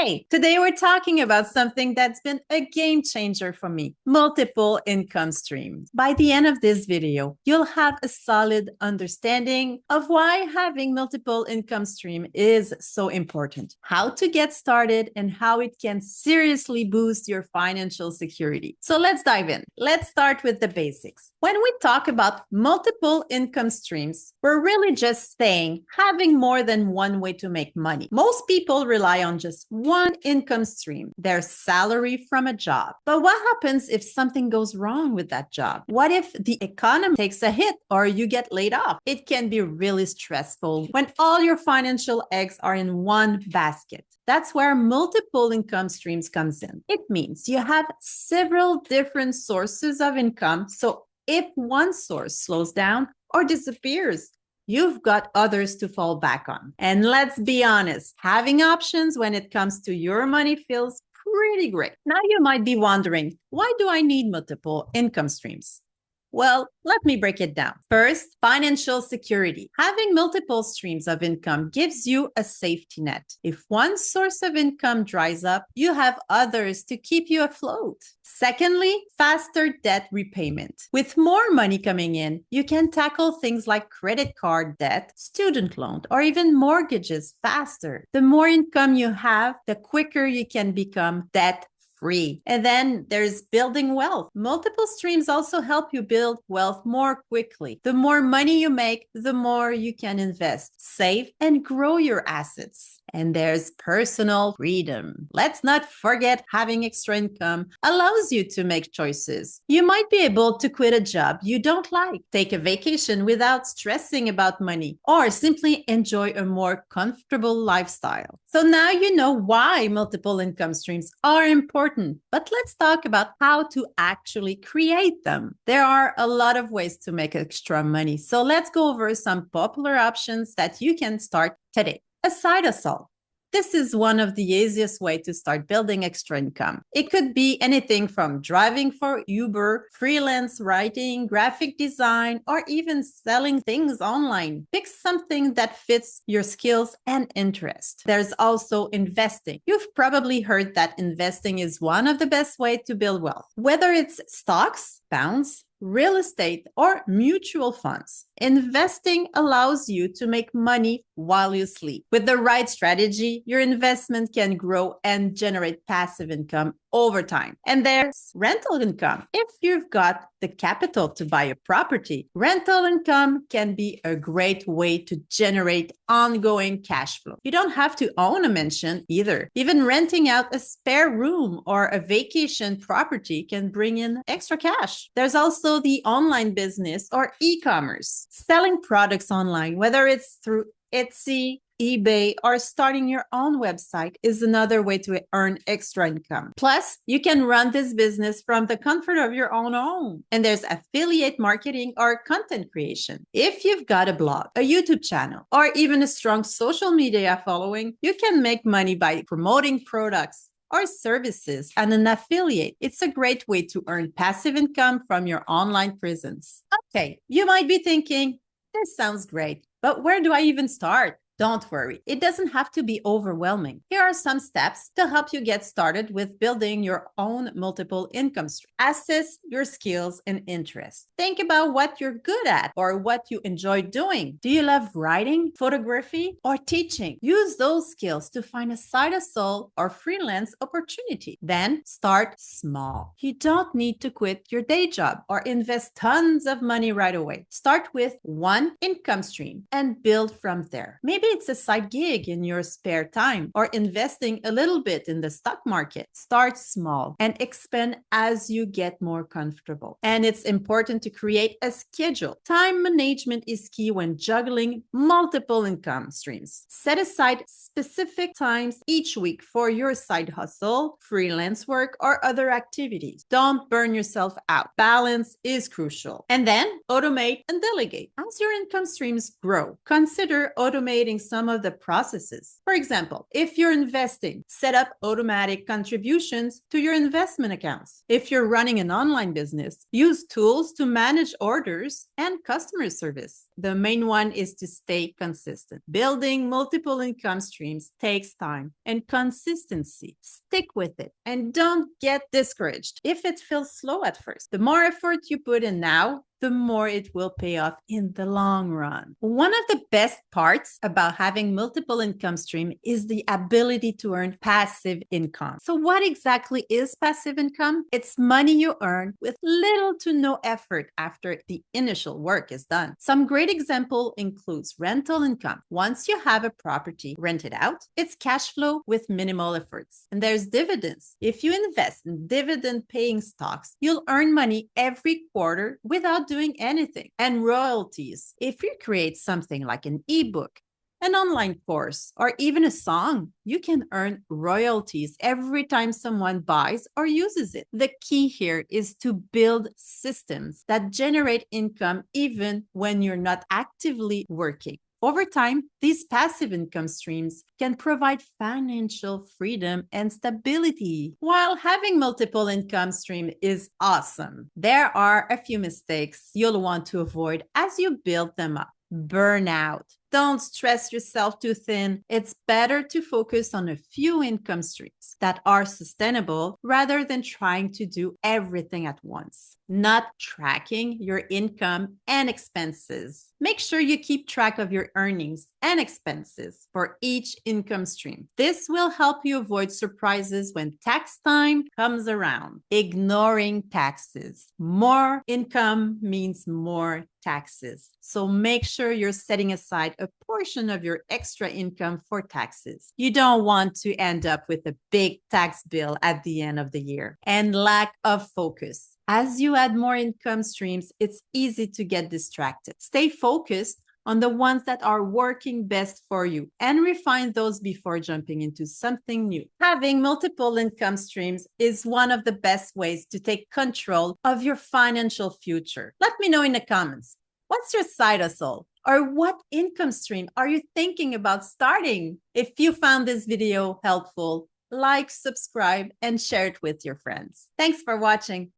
Hey, today we're talking about something that's been a game changer for me, multiple income streams. By the end of this video, you'll have a solid understanding of why having multiple income stream is so important, how to get started, and how it can seriously boost your financial security. So let's dive in. Let's start with the basics. When we talk about multiple income streams, we're really just saying having more than one way to make money. Most people rely on just one income stream, their salary from a job. But what happens if something goes wrong with that job? What if the economy takes a hit or you get laid off? It can be really stressful when all your financial eggs are in one basket. That's where multiple income streams comes in. It means you have several different sources of income. So if one source slows down or disappears, you've got others to fall back on. And let's be honest, having options when it comes to your money feels pretty great. Now you might be wondering, why do I need multiple income streams? Well, let me break it down. First, financial security. Having multiple streams of income gives you a safety net. If one source of income dries up, you have others to keep you afloat. Secondly, faster debt repayment. With more money coming in, you can tackle things like credit card debt, student loan, or even mortgages faster. The more income you have, the quicker you can become debt free. And then there's building wealth. Multiple streams also help you build wealth more quickly. The more money you make, the more you can invest, save, and grow your assets. And there's personal freedom. Let's not forget having extra income allows you to make choices. You might be able to quit a job you don't like, take a vacation without stressing about money, or simply enjoy a more comfortable lifestyle. So now you know why multiple income streams are important, but let's talk about how to actually create them. There are a lot of ways to make extra money. So let's go over some popular options that you can start today. A side hustle. This is one of the easiest ways to start building extra income. It could be anything from driving for Uber, freelance writing, graphic design, or even selling things online. Pick something that fits your skills and interest. There's also investing. You've probably heard that investing is one of the best ways to build wealth. Whether it's stocks, bonds, real estate, or mutual funds. Investing allows you to make money while you sleep. With the right strategy, your investment can grow and generate passive income over time. And there's rental income. If you've got the capital to buy a property, rental income can be a great way to generate ongoing cash flow. You don't have to own a mansion either. Even renting out a spare room or a vacation property can bring in extra cash. There's also the online business or e-commerce. Selling products online, whether it's through Etsy, eBay, or starting your own website is another way to earn extra income. Plus, you can run this business from the comfort of your own home. And there's affiliate marketing or content creation. If you've got a blog, a YouTube channel, or even a strong social media following, you can make money by promoting products or services and an affiliate. It's a great way to earn passive income from your online presence. Okay, you might be thinking, this sounds great, but where do I even start? Don't worry, it doesn't have to be overwhelming. Here are some steps to help you get started with building your own multiple income stream. Assess your skills and interests. Think about what you're good at or what you enjoy doing. Do you love writing, photography, or teaching? Use those skills to find a side hustle or freelance opportunity. Then start small. You don't need to quit your day job or invest tons of money right away. Start with one income stream and build from there. Maybe it's a side gig in your spare time or investing a little bit in the stock market. Start small and expand as you get more comfortable. And it's important to create a schedule. Time management is key when juggling multiple income streams. Set aside specific times each week for your side hustle, freelance work, or other activities. Don't burn yourself out. Balance is crucial. And then automate and delegate. As your income streams grow, consider automating some of the processes. For example, if you're investing, set up automatic contributions to your investment accounts. If you're running an online business, use tools to manage orders and customer service. The main one is to stay consistent. Building multiple income streams takes time and consistency. Stick with it and don't get discouraged if it feels slow at first. The more effort you put in now, the more it will pay off in the long run. One of the best parts about having multiple income stream is the ability to earn passive income. So what exactly is passive income? It's money you earn with little to no effort after the initial work is done. Some great example includes rental income. Once you have a property rented out, it's cash flow with minimal efforts. And there's dividends. If you invest in dividend paying stocks, you'll earn money every quarter without doing anything. And royalties. If you create something like an ebook, an online course, or even a song, you can earn royalties every time someone buys or uses it. The key here is to build systems that generate income even when you're not actively working. Over time, these passive income streams can provide financial freedom and stability. While having multiple income streams is awesome, there are a few mistakes you'll want to avoid as you build them up. Burnout. Don't stress yourself too thin. It's better to focus on a few income streams that are sustainable rather than trying to do everything at once. Not tracking your income and expenses. Make sure you keep track of your earnings and expenses for each income stream. This will help you avoid surprises when tax time comes around. Ignoring taxes. More income means more taxes. So make sure you're setting aside a portion of your extra income for taxes. You don't want to end up with a big tax bill at the end of the year. And lack of focus. As you add more income streams, it's easy to get distracted. Stay focused on the ones that are working best for you and refine those before jumping into something new. Having multiple income streams is one of the best ways to take control of your financial future. Let me know in the comments. What's your side hustle? Or what income stream are you thinking about starting? If you found this video helpful, like, subscribe, and share it with your friends. Thanks for watching.